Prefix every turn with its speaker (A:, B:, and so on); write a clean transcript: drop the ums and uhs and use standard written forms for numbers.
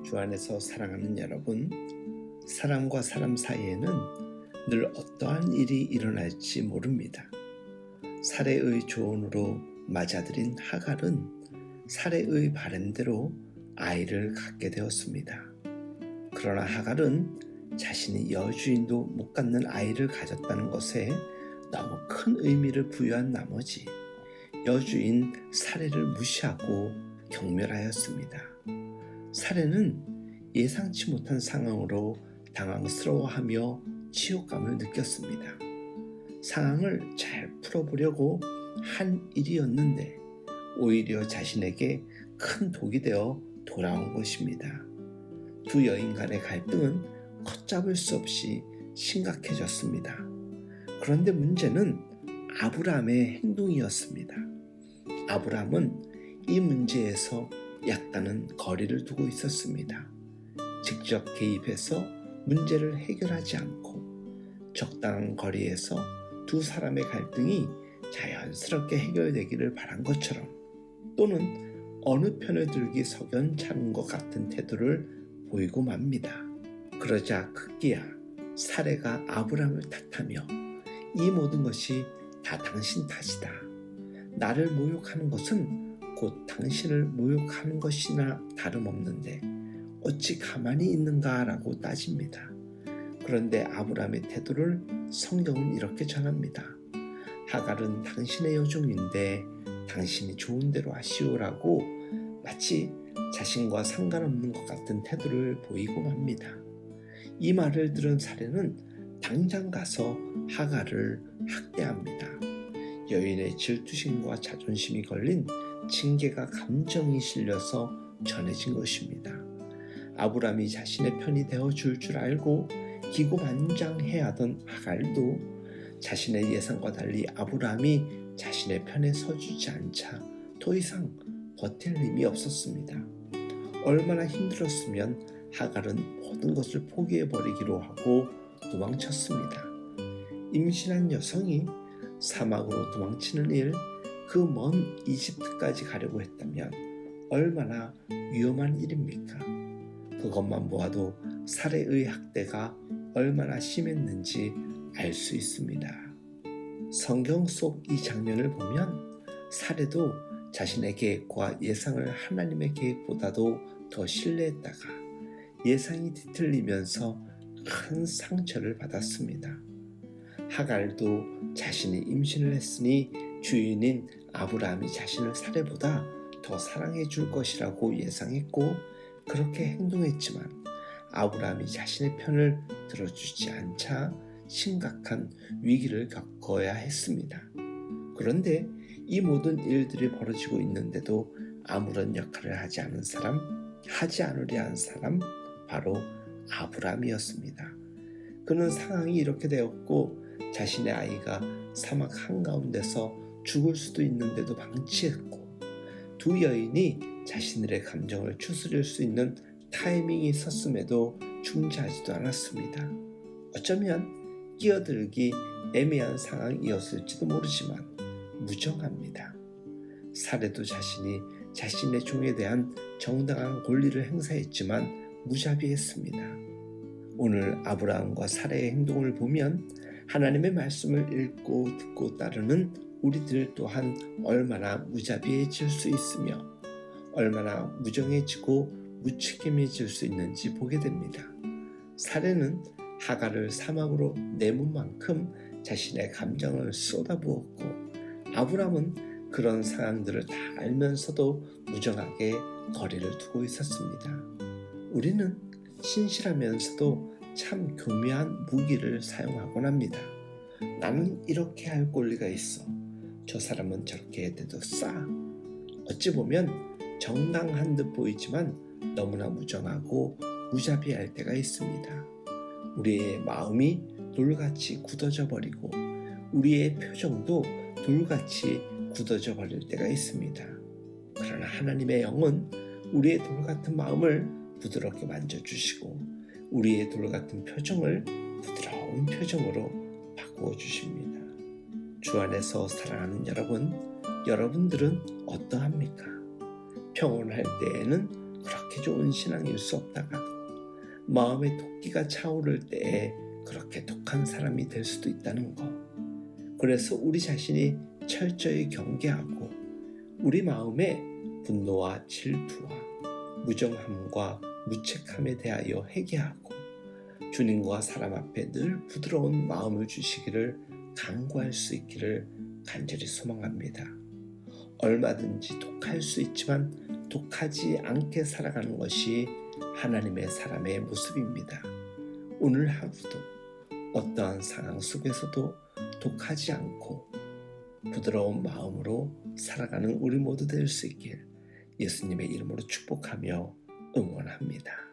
A: 주 안에서 사랑하는 여러분, 사람과 사람 사이에는 늘 어떠한 일이 일어날지 모릅니다. 사레의 조언으로 맞아들인 하갈은 사레의 바람대로 아이를 갖게 되었습니다. 그러나 하갈은 자신이 여주인도 못 갖는 아이를 가졌다는 것에 너무 큰 의미를 부여한 나머지 여주인 사레를 무시하고 경멸하였습니다. 사레는 예상치 못한 상황으로 당황스러워하며 치욕감을 느꼈습니다. 상황을 잘 풀어보려고 한 일이었는데 오히려 자신에게 큰 독이 되어 돌아온 것입니다. 두 여인 간의 갈등은 걷잡을 수 없이 심각해졌습니다. 그런데 문제는 아브라함의 행동이었습니다. 아브라함은 이 문제에서 약간은 거리를 두고 있었습니다. 직접 개입해서 문제를 해결하지 않고 적당한 거리에서 두 사람의 갈등이 자연스럽게 해결되기를 바란 것처럼, 또는 어느 편을 들기 석연찮은 것 같은 태도를 보이고 맙니다. 그러자 급기야 사레가 아브라함을 탓하며 이 모든 것이 다 당신 탓이다. 나를 모욕하는 것은 곧 당신을 모욕하는 것이나 다름없는데 어찌 가만히 있는가 라고 따집니다. 그런데 아브라함의 태도를 성경은 이렇게 전합니다. 하갈은 당신의 여종인데 당신이 좋은 대로 하시오라고 마치 자신과 상관없는 것 같은 태도를 보이고 맙니다. 이 말을 들은 사레는 당장 가서 하갈을 학대합니다. 여인의 질투심과 자존심이 걸린 징계가 감정이 실려서 전해진 것입니다. 아브라함이 자신의 편이 되어줄 줄 알고 기고만장해하던 하갈도 자신의 예상과 달리 아브라함이 자신의 편에 서주지 않자 더 이상 버틸 힘이 없었습니다. 얼마나 힘들었으면 하갈은 모든 것을 포기해버리기로 하고 도망쳤습니다. 임신한 여성이 사막으로 도망치는 일, 그 먼 이집트까지 가려고 했다면 얼마나 위험한 일입니까? 그것만 보아도 사레의 학대가 얼마나 심했는지 알 수 있습니다. 성경 속 이 장면을 보면 사레도 자신의 계획과 예상을 하나님의 계획보다도 더 신뢰했다가 예상이 뒤틀리면서 큰 상처를 받았습니다. 하갈도 자신이 임신을 했으니 주인인 아브라함이 자신을 사레보다 더 사랑해 줄 것이라고 예상했고 그렇게 행동했지만 아브라함이 자신의 편을 들어주지 않자 심각한 위기를 겪어야 했습니다. 그런데 이 모든 일들이 벌어지고 있는데도 아무런 역할을 하지 않으려 한 사람, 바로 아브라함이었습니다. 그는 상황이 이렇게 되었고 자신의 아이가 사막 한가운데서 죽을 수도 있는데도 방치했고 두 여인이 자신들의 감정을 추스릴 수 있는 타이밍이 있었음에도 중지하지도 않았습니다. 어쩌면 끼어들기 애매한 상황이었을지도 모르지만 무정합니다. 사레도 자신이 자신의 종에 대한 정당한 권리를 행사했지만 무자비했습니다. 오늘 아브라함과 사레의 행동을 보면 하나님의 말씀을 읽고 듣고 따르는 우리들 또한 얼마나 무자비해질 수 있으며 얼마나 무정해지고 무책임해질 수 있는지 보게 됩니다. 사레는 하갈을 사막으로 내몬 만큼 자신의 감정을 쏟아부었고 아브라함은 그런 상황들을 다 알면서도 무정하게 거리를 두고 있었습니다. 우리는 신실하면서도 참 교묘한 무기를 사용하곤 합니다. 나는 이렇게 할 권리가 있어. 저 사람은 저렇게 해도 싸. 어찌 보면 정당한 듯 보이지만 너무나 무정하고 무자비할 때가 있습니다. 우리의 마음이 돌같이 굳어져 버리고 우리의 표정도 돌같이 굳어져 버릴 때가 있습니다. 그러나 하나님의 영은 우리의 돌같은 마음을 부드럽게 만져주시고 우리의 돌같은 표정을 부드러운 표정으로 바꾸어 주십니다. 주 안에서 사랑하는 여러분, 여러분들은 어떠합니까? 평온할 때에는 그렇게 그렇게 좋은 신앙일 수 없다가도 마음에 토끼가 차오를 때에 그렇게 독한 사람이 될 수도 있다는 것. 그래서 우리 자신이 철저히 경계하고 우리 마음에 분노와 질투와 무정함과 무책함에 대하여 회개하고 주님과 사람 앞에 늘 부드러운 마음을 주시기를 간구할 수 있기를 간절히 소망합니다. 얼마든지 독할 수 있지만 독하지 않게 살아가는 것이 하나님의 사람의 모습입니다. 오늘 하루도 어떠한 상황 속에서도 독하지 않고 부드러운 마음으로 살아가는 우리 모두 될 수 있길 예수님의 이름으로 축복하며 응원합니다.